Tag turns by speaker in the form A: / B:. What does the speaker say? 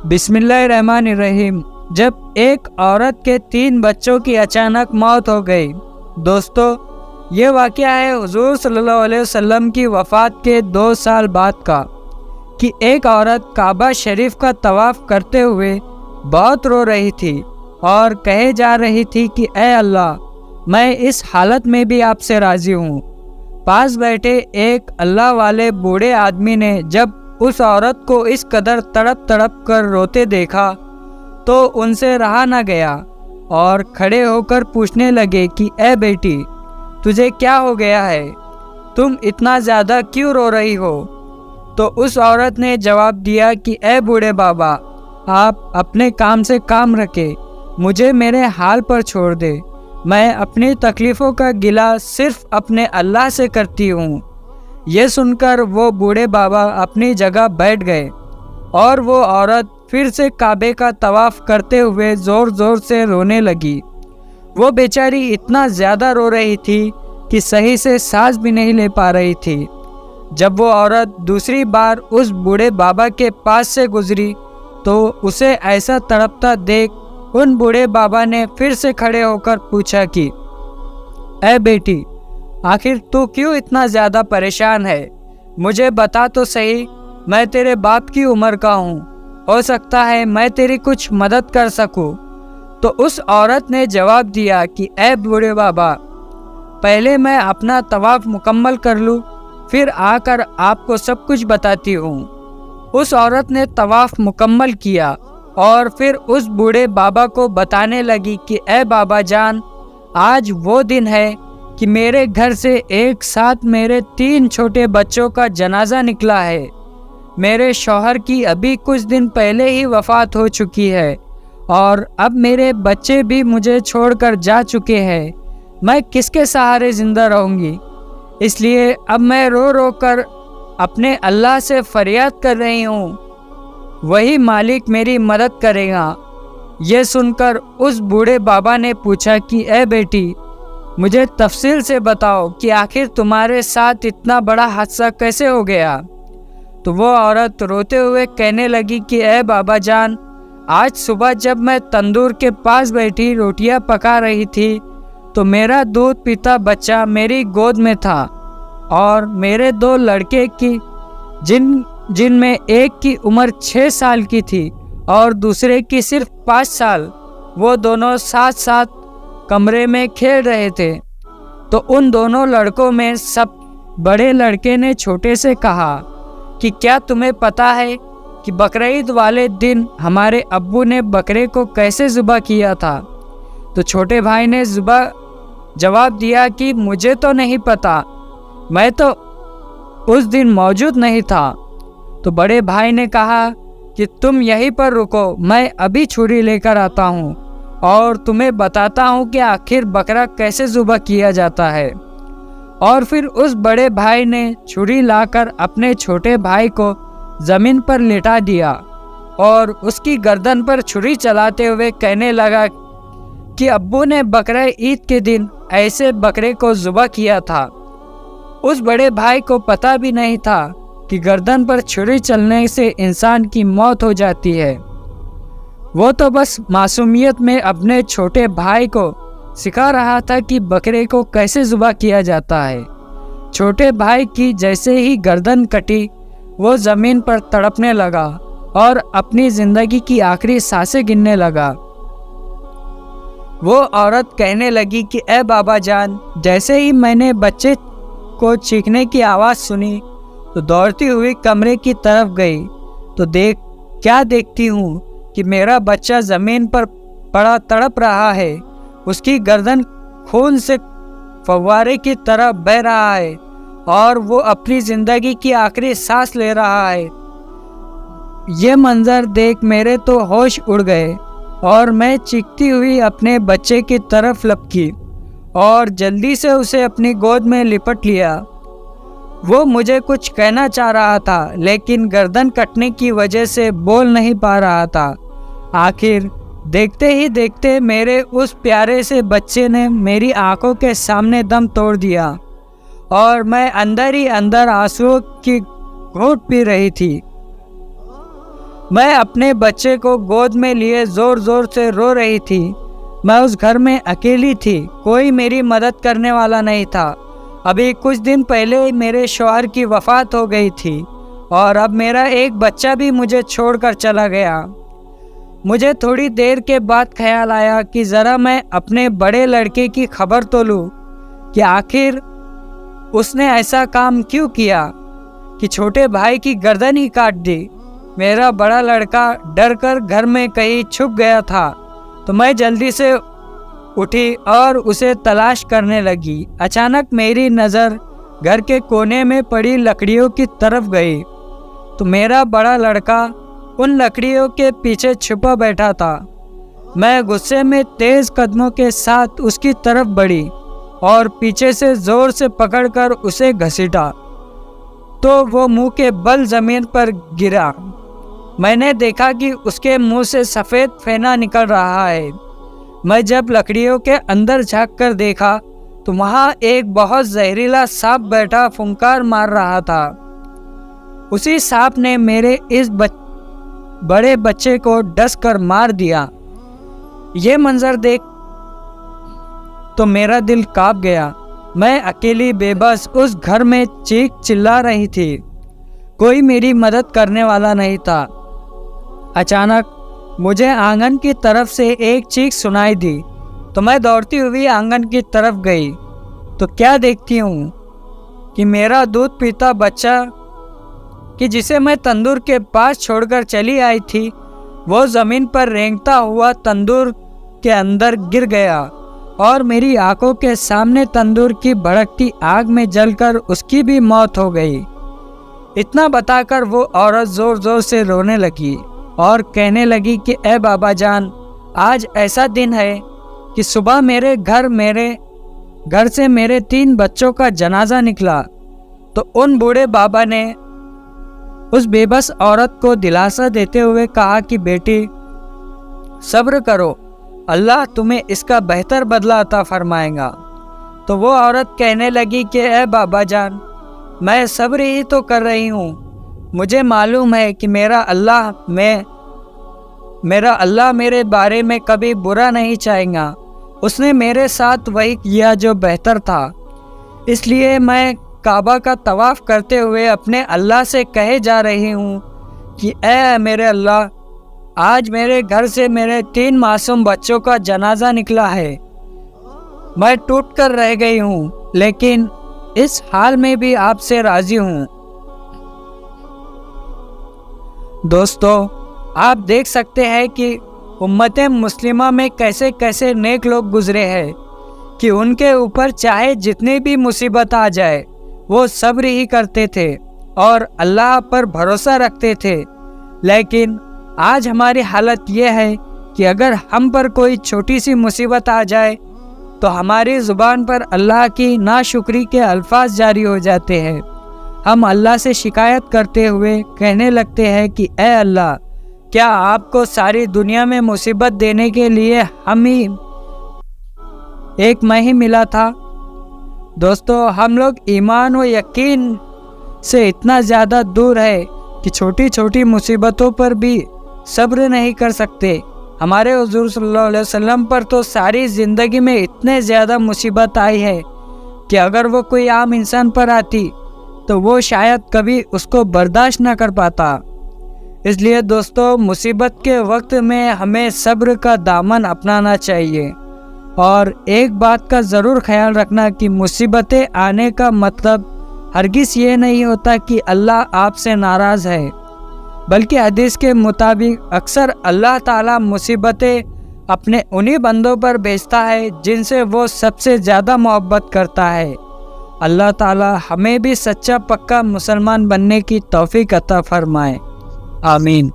A: बिस्मिल्लाहिर्रहमानिर्रहीम। जब एक औरत के 3 बच्चों की अचानक मौत हो गई। दोस्तों, ये वाक़या है हुज़ूर सल्लल्लाहु अलैहि वसल्लम की वफ़ात के 2 साल बाद का, कि एक औरत काबा शरीफ का तवाफ़ करते हुए बहुत रो रही थी और कहे जा रही थी कि ए अल्लाह, मैं इस हालत में भी आपसे राज़ी हूँ। पास बैठे एक अल्लाह वाले बूढ़े आदमी ने जब उस औरत को इस कदर तड़प तड़प कर रोते देखा तो उनसे रहा न गया और खड़े होकर पूछने लगे कि ए बेटी, तुझे क्या हो गया है? तुम इतना ज़्यादा क्यों रो रही हो? तो उस औरत ने जवाब दिया कि ए बूढ़े बाबा, आप अपने काम से काम रखें, मुझे मेरे हाल पर छोड़ दे। मैं अपनी तकलीफ़ों का गिला सिर्फ़ अपने अल्लाह से करती हूँ। ये सुनकर वो बूढ़े बाबा अपनी जगह बैठ गए और वो औरत फिर से काबे का तवाफ़ करते हुए ज़ोर ज़ोर से रोने लगी। वो बेचारी इतना ज़्यादा रो रही थी कि सही से सांस भी नहीं ले पा रही थी। जब वो औरत दूसरी बार उस बूढ़े बाबा के पास से गुजरी तो उसे ऐसा तड़पता देख उन बूढ़े बाबा ने फिर से खड़े होकर पूछा कि ए बेटी, आखिर तू क्यों इतना ज़्यादा परेशान है? मुझे बता तो सही, मैं तेरे बाप की उम्र का हूँ, हो सकता है मैं तेरी कुछ मदद कर सकूँ। तो उस औरत ने जवाब दिया कि ए बूढ़े बाबा, पहले मैं अपना तवाफ़ मुकम्मल कर लूँ, फिर आकर आपको सब कुछ बताती हूँ। उस औरत ने तवाफ़ मुकम्मल किया और फिर उस बूढ़े बाबा को बताने लगी कि ए बाबा जान, आज वो दिन है कि मेरे घर से एक साथ मेरे 3 छोटे बच्चों का जनाजा निकला है। मेरे शौहर की अभी कुछ दिन पहले ही वफ़ात हो चुकी है और अब मेरे बच्चे भी मुझे छोड़कर जा चुके हैं। मैं किसके सहारे ज़िंदा रहूँगी? इसलिए अब मैं रो रो कर अपने अल्लाह से फरियाद कर रही हूँ, वही मालिक मेरी मदद करेगा। ये सुनकर उस बूढ़े बाबा ने पूछा कि ए बेटी, मुझे तफसील से बताओ कि आखिर तुम्हारे साथ इतना बड़ा हादसा कैसे हो गया? तो वो औरत रोते हुए कहने लगी कि ए बाबा जान, आज सुबह जब मैं तंदूर के पास बैठी रोटियां पका रही थी तो मेरा दूध पीता बच्चा मेरी गोद में था और मेरे 2 लड़के की जिनमें एक की उम्र 6 साल की थी और दूसरे की सिर्फ 5 साल, वो दोनों साथ साथ कमरे में खेल रहे थे। तो उन दोनों लड़कों में सब बड़े लड़के ने छोटे से कहा कि क्या तुम्हें पता है कि बकरीद वाले दिन हमारे अब्बू ने बकरे को कैसे ज़ुबह किया था? तो छोटे भाई ने जवाब दिया कि मुझे तो नहीं पता, मैं तो उस दिन मौजूद नहीं था। तो बड़े भाई ने कहा कि तुम यहीं पर रुको, मैं अभी छुरी लेकर आता हूँ और तुम्हें बताता हूँ कि आखिर बकरा कैसे ज़ुबह किया जाता है। और फिर उस बड़े भाई ने छुरी लाकर अपने छोटे भाई को ज़मीन पर लेटा दिया और उसकी गर्दन पर छुरी चलाते हुए कहने लगा कि अब्बू ने बकरा ईद के दिन ऐसे बकरे को ज़ुबह किया था। उस बड़े भाई को पता भी नहीं था कि गर्दन पर छुरी चलने से इंसान की मौत हो जाती है। वो तो बस मासूमियत में अपने छोटे भाई को सिखा रहा था कि बकरे को कैसे ज़ुबह किया जाता है। छोटे भाई की जैसे ही गर्दन कटी, वो ज़मीन पर तड़पने लगा और अपनी ज़िंदगी की आखिरी सांसें गिनने लगा। वो औरत कहने लगी कि ए बाबा जान, जैसे ही मैंने बच्चे को चीखने की आवाज़ सुनी तो दौड़ती हुई कमरे की तरफ गई तो क्या देखती हूँ कि मेरा बच्चा ज़मीन पर पड़ा तड़प रहा है। उसकी गर्दन खून से फव्वारे की तरह बह रहा है और वो अपनी ज़िंदगी की आखिरी सांस ले रहा है। ये मंज़र देख मेरे तो होश उड़ गए और मैं चीखती हुई अपने बच्चे की तरफ लपकी और जल्दी से उसे अपनी गोद में लिपट लिया। वो मुझे कुछ कहना चाह रहा था लेकिन गर्दन कटने की वजह से बोल नहीं पा रहा था। आखिर देखते ही देखते मेरे उस प्यारे से बच्चे ने मेरी आंखों के सामने दम तोड़ दिया और मैं अंदर ही अंदर आंसुओं की घूंट पी रही थी। मैं अपने बच्चे को गोद में लिए ज़ोर ज़ोर से रो रही थी। मैं उस घर में अकेली थी, कोई मेरी मदद करने वाला नहीं था। अभी कुछ दिन पहले मेरे शौहर की वफ़ात हो गई थी और अब मेरा एक बच्चा भी मुझे छोड़कर चला गया। मुझे थोड़ी देर के बाद ख्याल आया कि ज़रा मैं अपने बड़े लड़के की खबर तो लूँ कि आखिर उसने ऐसा काम क्यों किया कि छोटे भाई की गर्दन ही काट दी। मेरा बड़ा लड़का डर कर घर में कहीं छुप गया था, तो मैं जल्दी से उठी और उसे तलाश करने लगी। अचानक मेरी नज़र घर के कोने में पड़ी लकड़ियों की तरफ गई, तो मेरा बड़ा लड़का उन लकड़ियों के पीछे छुपा बैठा था। मैं गुस्से में तेज़ कदमों के साथ उसकी तरफ बढ़ी और पीछे से ज़ोर से पकड़कर उसे घसीटा, तो वो मुंह के बल ज़मीन पर गिरा। मैंने देखा कि उसके मुंह से सफ़ेद फेना निकल रहा है। मैं जब लकड़ियों के अंदर झांक कर देखा तो वहाँ एक बहुत जहरीला सांप बैठा फुंकार मार रहा था। उसी सांप ने मेरे इस बड़े बच्चे को डस कर मार दिया। ये मंजर देख तो मेरा दिल कांप गया। मैं अकेली बेबस उस घर में चीख चिल्ला रही थी, कोई मेरी मदद करने वाला नहीं था। अचानक मुझे आंगन की तरफ से एक चीख सुनाई दी, तो मैं दौड़ती हुई आंगन की तरफ गई तो क्या देखती हूँ कि मेरा दूध पीता बच्चा, कि जिसे मैं तंदूर के पास छोड़कर चली आई थी, वो ज़मीन पर रेंगता हुआ तंदूर के अंदर गिर गया और मेरी आंखों के सामने तंदूर की भड़कती आग में जलकर उसकी भी मौत हो गई। इतना बताकर वो औरत ज़ोर ज़ोर से रोने लगी और कहने लगी कि ए बाबा जान, आज ऐसा दिन है कि सुबह मेरे घर से मेरे 3 बच्चों का जनाजा निकला। तो उन बूढ़े बाबा ने उस बेबस औरत को दिलासा देते हुए कहा कि बेटी सब्र करो, अल्लाह तुम्हें इसका बेहतर बदला अता फरमाएगा। तो वो औरत कहने लगी कि ए बाबा जान, मैं सब्र ही तो कर रही हूँ। मुझे मालूम है कि मेरा अल्लाह मेरे बारे में कभी बुरा नहीं चाहेगा। उसने मेरे साथ वही किया जो बेहतर था। इसलिए मैं काबा का तवाफ़ करते हुए अपने अल्लाह से कहे जा रही हूँ कि ए मेरे अल्लाह, आज मेरे घर से मेरे 3 मासूम बच्चों का जनाजा निकला है। मैं टूट कर रह गई हूँ, लेकिन इस हाल में भी आपसे राज़ी हूँ। दोस्तों, आप देख सकते हैं कि उम्मत मुस्लिमा में कैसे कैसे नेक लोग गुजरे हैं कि उनके ऊपर चाहे जितनी भी मुसीबत आ जाए वो सब्र ही करते थे और अल्लाह पर भरोसा रखते थे। लेकिन आज हमारी हालत ये है कि अगर हम पर कोई छोटी सी मुसीबत आ जाए तो हमारी ज़ुबान पर अल्लाह की नाशुक्री के अल्फाज जारी हो जाते हैं। हम अल्लाह से शिकायत करते हुए कहने लगते हैं कि ए अल्लाह, क्या आपको सारी दुनिया में मुसीबत देने के लिए हम ही एक मैं ही मिला था? दोस्तों, हम लोग ईमान व यकीन से इतना ज़्यादा दूर है कि छोटी छोटी मुसीबतों पर भी सब्र नहीं कर सकते। हमारे हुज़ूर सल्लल्लाहु अलैहि वसल्लम पर तो सारी ज़िंदगी में इतने ज़्यादा मुसीबत आई है कि अगर वो कोई आम इंसान पर आती तो वो शायद कभी उसको बर्दाश्त ना कर पाता। इसलिए दोस्तों, मुसीबत के वक्त में हमें सब्र का दामन अपनाना चाहिए और एक बात का ज़रूर ख्याल रखना कि मुसीबतें आने का मतलब हरगिज़ ये नहीं होता कि अल्लाह आपसे नाराज़ है, बल्कि हदीस के मुताबिक अक्सर अल्लाह ताला मुसीबतें अपने उन्हीं बंदों पर भेजता है जिनसे वो सबसे ज़्यादा मोहब्बत करता है। अल्लाह ताला हमें भी सच्चा पक्का मुसलमान बनने की तौफीक अता फरमाए। आमीन।